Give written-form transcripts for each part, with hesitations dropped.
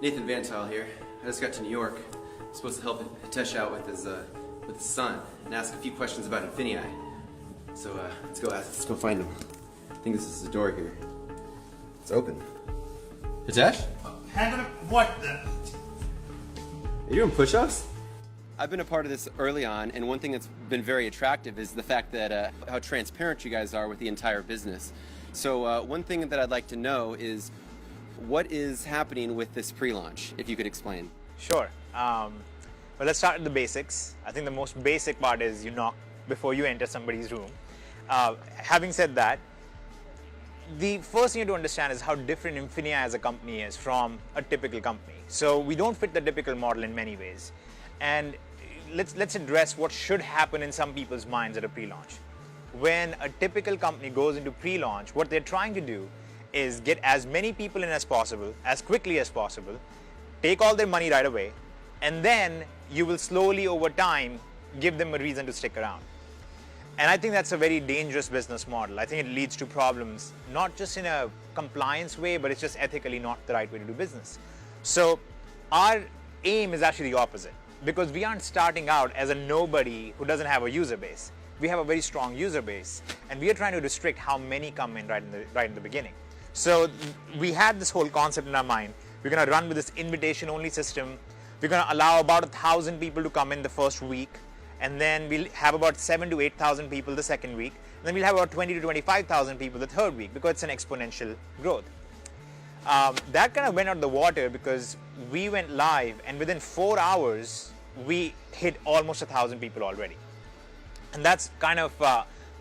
Nathan Van Tile here. I just got to New York. I'm supposed to help Hitesh out with his son and ask a few questions about INFINii. So let's go find him. I think this is the door here. It's open. Hitesh? Hang on. What the? Are you doing push-ups? I've been a part of this early on, and one thing that's been very attractive is the fact that how transparent you guys are with the entire business. So one thing that I'd like to know is what is happening with this pre-launch, if you could explain. Sure. Well, let's start with the basics. I think the most basic part is you knock before you enter somebody's room. Having said that, the first thing you have to understand is how different INFINii as a company is from a typical company. So we don't fit the typical model in many ways. And let's address what should happen in some people's minds at a pre-launch. When a typical company goes into pre-launch, what they're trying to do is get as many people in as possible, as quickly as possible, take all their money right away, and then you will slowly over time give them a reason to stick around. And I think that's a very dangerous business model. I think it leads to problems, not just in a compliance way, but it's just ethically not the right way to do business. So our aim is actually the opposite, because we aren't starting out as a nobody who doesn't have a user base. We have a very strong user base, and we are trying to restrict how many come in right in the beginning. So we had this whole concept in our mind. We're going to run with this invitation-only system. We're going to allow about 1,000 people to come in the first week, and then we'll have about 7,000 to 8,000 people the second week, and then we'll have about 20,000 to 25,000 people the third week, because it's an exponential growth. That kind of went out the water because we went live, and within 4 hours, we hit almost 1,000 people already. And that's kind of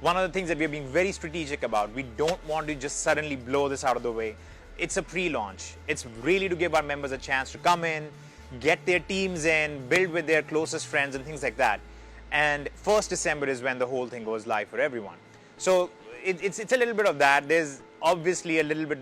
one of the things that we're being very strategic about. We don't want to just suddenly blow this out of the way. It's a pre-launch. It's really to give our members a chance to come in, get their teams in, build with their closest friends and things like that. And 1st December is when the whole thing goes live for everyone. So it's a little bit of that. There's obviously a little bit,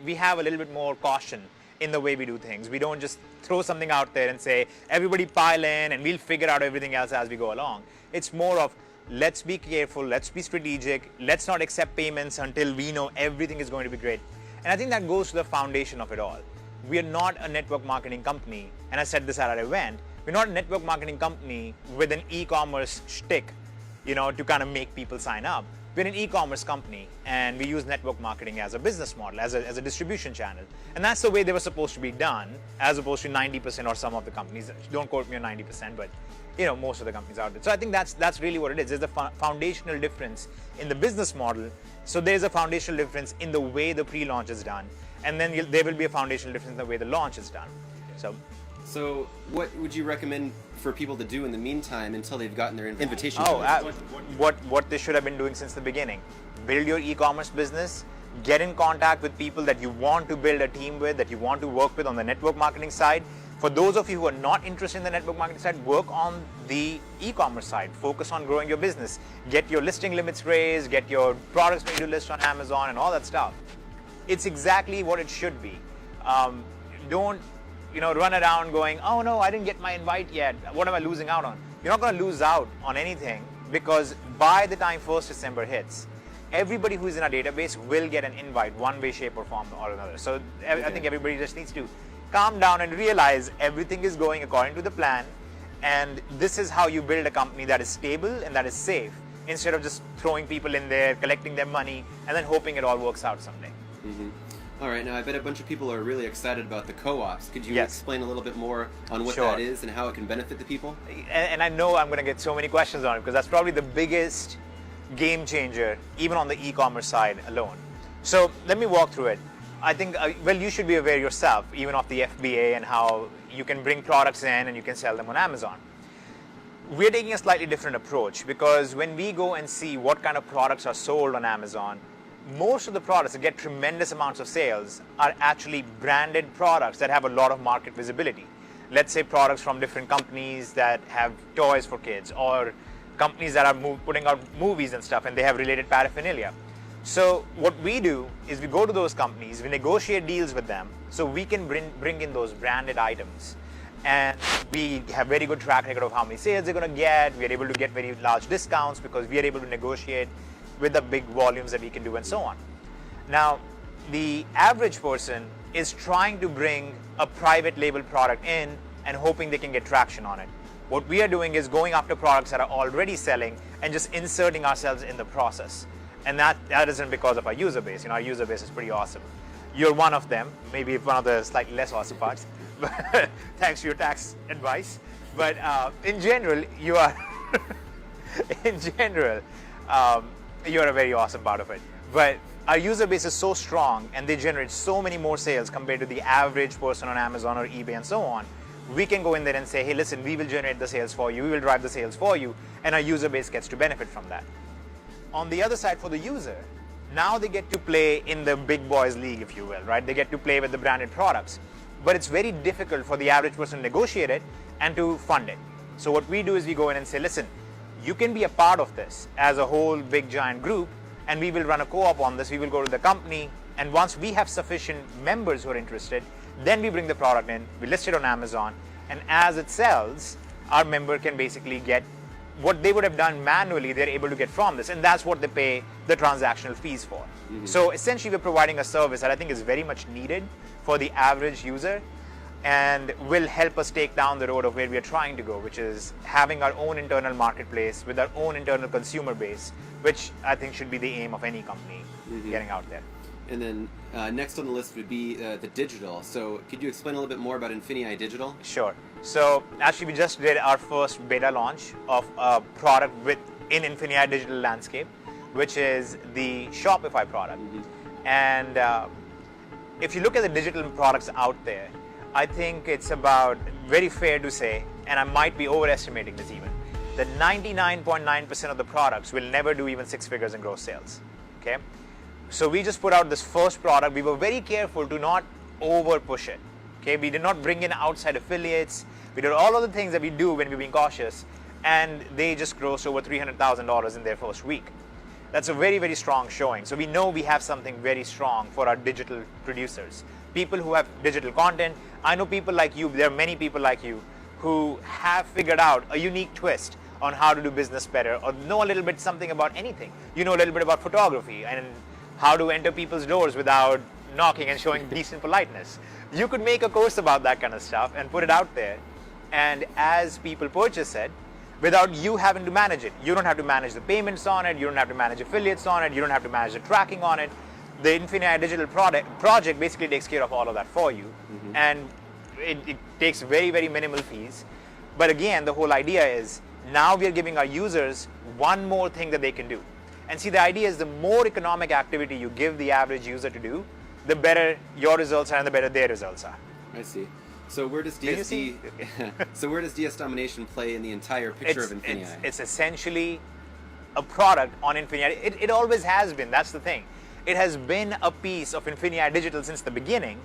we have a little bit more caution in the way we do things. We don't just throw something out there and say, everybody pile in and we'll figure out everything else as we go along. It's more of, let's be careful, let's be strategic, let's not accept payments until we know everything is going to be great. And I think that goes to the foundation of it all. We are not a network marketing company, and I said this at our event, we're not a network marketing company with an e-commerce shtick, to kind of make people sign up. We're an e-commerce company, and we use network marketing as a business model, as a distribution channel. And that's the way they were supposed to be done, as opposed to 90% or some of the companies. Don't quote me on 90%, but most of the companies out there. So I think that's really what it is. There's a foundational difference in the business model. So there's a foundational difference in the way the pre-launch is done. And then there will be a foundational difference in the way the launch is done. So what would you recommend for people to do in the meantime until they've gotten their invitation? What they should have been doing since the beginning. Build your e-commerce business, get in contact with people that you want to build a team with, that you want to work with on the network marketing side. For those of you who are not interested in the network marketing side, work on the e-commerce side. Focus on growing your business. Get your listing limits raised, get your products ready to list on Amazon and all that stuff. It's exactly what it should be. Don't run around going, oh no, I didn't get my invite yet. What am I losing out on? You're not going to lose out on anything, because by the time 1st December hits, everybody who is in our database will get an invite one way, shape or form or another. So I think everybody just needs to calm down and realize everything is going according to the plan. And this is how you build a company that is stable and that is safe, instead of just throwing people in there, collecting their money, and then hoping it all works out someday. Mm-hmm. All right, now I bet a bunch of people are really excited about the co-ops. Could you explain a little bit more on what that is and how it can benefit the people? And I know I'm going to get so many questions on it, because that's probably the biggest game changer, even on the e-commerce side alone. So let me walk through it. I think, you should be aware yourself, even of the FBA and how you can bring products in and you can sell them on Amazon. We're taking a slightly different approach, because when we go and see what kind of products are sold on Amazon, most of the products that get tremendous amounts of sales are actually branded products that have a lot of market visibility. Let's say products from different companies that have toys for kids, or companies that are putting out movies and stuff, and they have related paraphernalia. So what we do is we go to those companies, we negotiate deals with them, so we can bring in those branded items. And we have very good track record of how many sales they're going to get. We are able to get very large discounts because we are able to negotiate with the big volumes that we can do and so on. Now, the average person is trying to bring a private label product in and hoping they can get traction on it. What we are doing is going after products that are already selling and just inserting ourselves in the process. And that isn't because of our user base. Our user base is pretty awesome. You're one of them, maybe one of the slightly less awesome parts, thanks to your tax advice. But in general, you are, you're a very awesome part of it. But our user base is so strong and they generate so many more sales compared to the average person on Amazon or eBay and so on. We can go in there and say, hey, listen, we will generate the sales for you, we will drive the sales for you, and our user base gets to benefit from that. On the other side, for the user, now they get to play in the big boys league, if you will, right? They get to play with the branded products. But it's very difficult for the average person to negotiate it and to fund it. So what we do is we go in and say, listen, you can be a part of this as a whole big giant group, and we will run a co-op on this. We will go to the company, and once we have sufficient members who are interested, then we bring the product in, we list it on Amazon, and as it sells, our member can basically get what they would have done manually, they're able to get from this, and that's what they pay the transactional fees for. So essentially, we're providing a service that I think is very much needed for the average user and will help us take down the road of where we are trying to go, which is having our own internal marketplace with our own internal consumer base, which I think should be the aim of any company getting out there. And then next on the list would be the digital. So could you explain a little bit more about INFINii Digital? Sure. So actually we just did our first beta launch of a product in INFINii Digital landscape, which is the Shopify product. And if you look at the digital products out there, I think it's about very fair to say, and I might be overestimating this even, that 99.9% of the products will never do even 6 figures in gross sales. Okay? So we just put out this first product. We were very careful to not over push it. Okay, we did not bring in outside affiliates. We did all of the things that we do when we're being cautious, and they just grossed over $300,000 in their first week. That's a very, very strong showing. So we know we have something very strong for our digital producers. People who have digital content. I know people like you, there are many people like you who have figured out a unique twist on how to do business better, or know a little bit something about anything. You know a little bit about photography and how to enter people's doors without knocking and showing decent politeness. You could make a course about that kind of stuff and put it out there. And as people purchase it, without you having to manage it, you don't have to manage the payments on it, you don't have to manage affiliates on it, you don't have to manage the tracking on it. The INFINii Digital project basically takes care of all of that for you. And it takes very, very minimal fees. But again, the whole idea is now we are giving our users one more thing that they can do. And see, the idea is the more economic activity you give the average user to do, the better your results are and the better their results are. I see. So where does DSD? So where does DS Domination play in the entire picture of INFINii? It's essentially a product on INFINii. It always has been. That's the thing. It has been a piece of INFINii Digital since the beginning,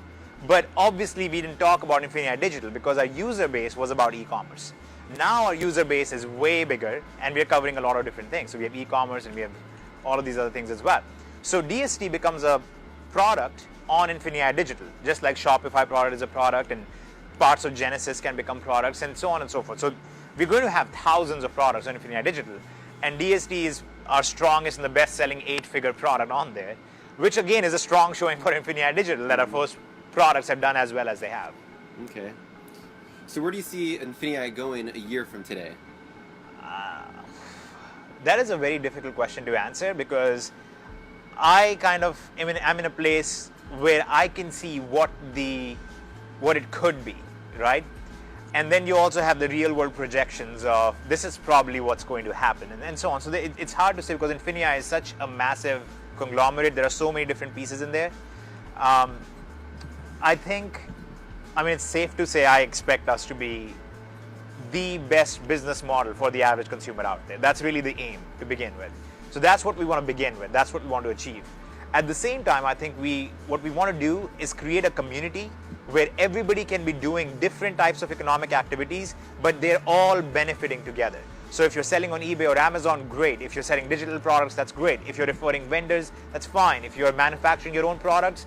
but obviously we didn't talk about INFINii Digital because our user base was about e-commerce. Now our user base is way bigger, and we are covering a lot of different things. So we have e-commerce and we have all of these other things as well. So DSD becomes a product on INFINii Digital, just like Shopify product is a product, and parts of Genesis can become products, and so on and so forth. So we're going to have thousands of products on INFINii Digital, and DSD is our strongest and the best-selling 8-figure product on there, which again is a strong showing for INFINii Digital that our first products have done as well as they have. Okay. So where do you see INFINii going a year from today? That is a very difficult question to answer because I'm in a place where I can see what it could be, right? And then you also have the real world projections of this is probably what's going to happen, and so on. So it's hard to say because INFINii is such a massive conglomerate. There are so many different pieces in there. It's safe to say I expect us to be the best business model for the average consumer out there. That's really the aim to begin with. So that's what we want to begin with. That's what we want to achieve. At the same time, I think what we want to do is create a community where everybody can be doing different types of economic activities, but they're all benefiting together. So if you're selling on eBay or Amazon, great. If you're selling digital products, that's great. If you're referring vendors, that's fine. If you're manufacturing your own products,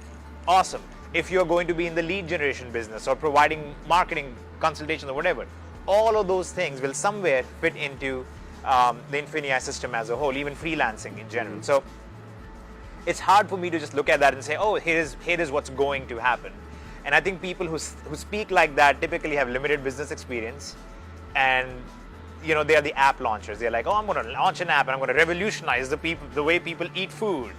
awesome. If you're going to be in the lead generation business or providing marketing consultations or whatever, all of those things will somewhere fit into the INFINii system as a whole, even freelancing in general. So it's hard for me to just look at that and say, oh, here is what's going to happen. And I think people who speak like that typically have limited business experience, and they are the app launchers. They're like, oh, I'm going to launch an app and I'm going to revolutionize the way people eat food,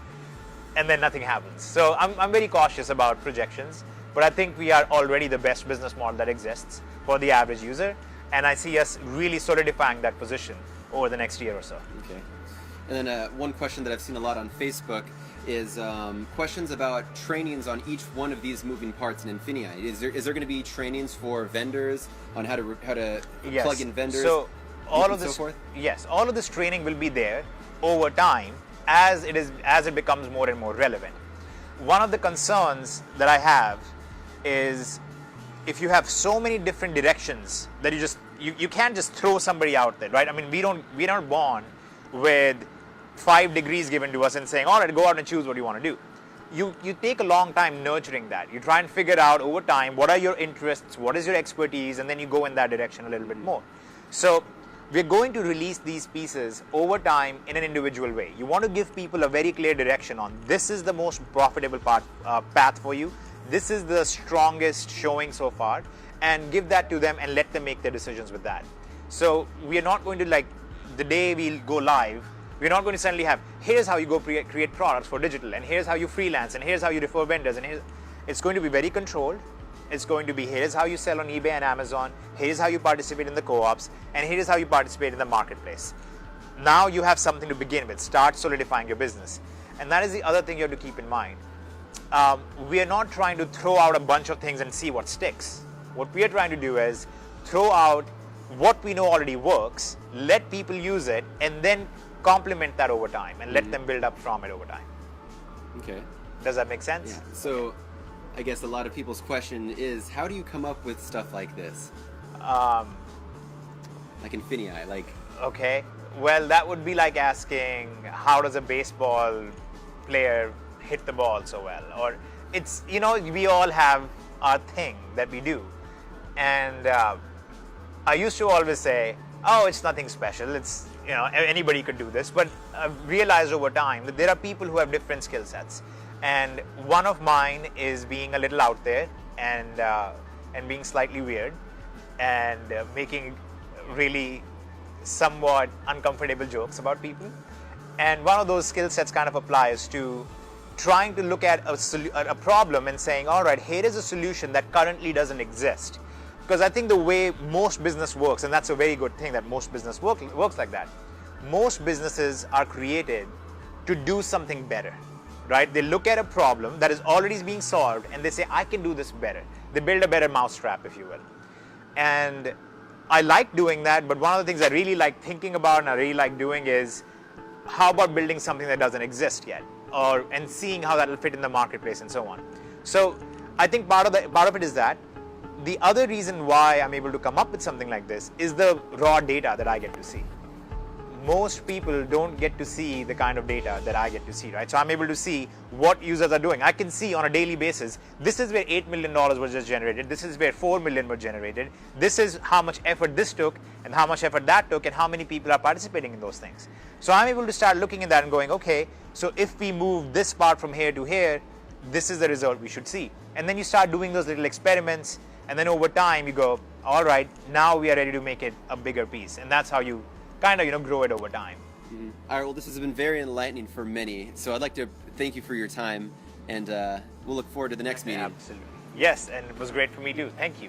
and then nothing happens. So I'm very cautious about projections, but I think we are already the best business model that exists for the average user, and I see us really solidifying that position over the next year or so. Okay. And then one question that I've seen a lot on Facebook is questions about trainings on each one of these moving parts in INFINii. Is there going to be trainings for vendors on how to Yes. plug in vendors? So all of this, so forth? yes, all of this training will be there over time as it becomes more and more relevant. One of the concerns that I have is if you have so many different directions that you can't just throw somebody out there, right? I mean, we're not born with 5 degrees given to us and saying, all right, go out and choose what you want to do. You take a long time nurturing that. You try and figure out over time what are your interests, what is your expertise, and then you go in that direction a little bit more. So we're going to release these pieces over time in an individual way. You want to give people a very clear direction on this is the most profitable path for you. This is the strongest showing so far, and give that to them and let them make their decisions with that. So we are not going to, like, the day we go live, we're not going to suddenly have, here's how you go create products for digital, and here's how you freelance, and here's how you refer vendors, and it's going to be very controlled. It's going to be, here's how you sell on eBay and Amazon, here's how you participate in the co-ops, and here's how you participate in the marketplace. Now you have something to begin with. Start solidifying your business. And that is the other thing you have to keep in mind. We are not trying to throw out a bunch of things and see what sticks. What we are trying to do is throw out what we know already works, let people use it, and then complement that over time and let them build up from it over time. Okay. Does that make sense? Yeah. So I guess a lot of people's question is, how do you come up with stuff like this? Like INFINii, like... Okay. Well, that would be like asking, how does a baseball player hit the ball so well? Or it's, we all have our thing that we do. And I used to always say, oh, it's nothing special. It's, anybody could do this. But I've realized over time that there are people who have different skill sets. And one of mine is being a little out there and being slightly weird and making really somewhat uncomfortable jokes about people. And one of those skill sets kind of applies to trying to look at a problem and saying, all right, here is a solution that currently doesn't exist. Because I think the way most business works, and that's a very good thing that most business works like that, most businesses are created to do something better, right? They look at a problem that is already being solved and they say, I can do this better. They build a better mousetrap, if you will. And I like doing that, but one of the things I really like thinking about and I really like doing is, how about building something that doesn't exist yet? And seeing how that will fit in the marketplace and so on. So I think part of it is that. The other reason why I'm able to come up with something like this is the raw data that I get to see. Most people don't get to see the kind of data that I get to see, right? So I'm able to see what users are doing. I can see on a daily basis, this is where $8 million was just generated. This is where $4 million were generated. This is how much effort this took and how much effort that took and how many people are participating in those things. So I'm able to start looking at that and going, okay, so if we move this part from here to here, this is the result we should see. And then you start doing those little experiments. And then over time you go, all right, now we are ready to make it a bigger piece. And that's how you kind of, grow it over time. Mm-hmm. All right, well, this has been very enlightening for many. So I'd like to thank you for your time, and we'll look forward to the next meeting. Absolutely. Yes, and it was great for me too. Thank you.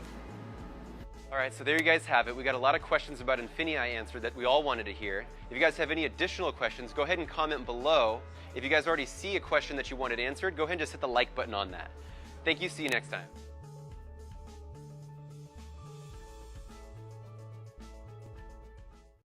All right, so there you guys have it. We got a lot of questions about INFINii answered that we all wanted to hear. If you guys have any additional questions, go ahead and comment below. If you guys already see a question that you wanted answered, go ahead and just hit the like button on that. Thank you. See you next time.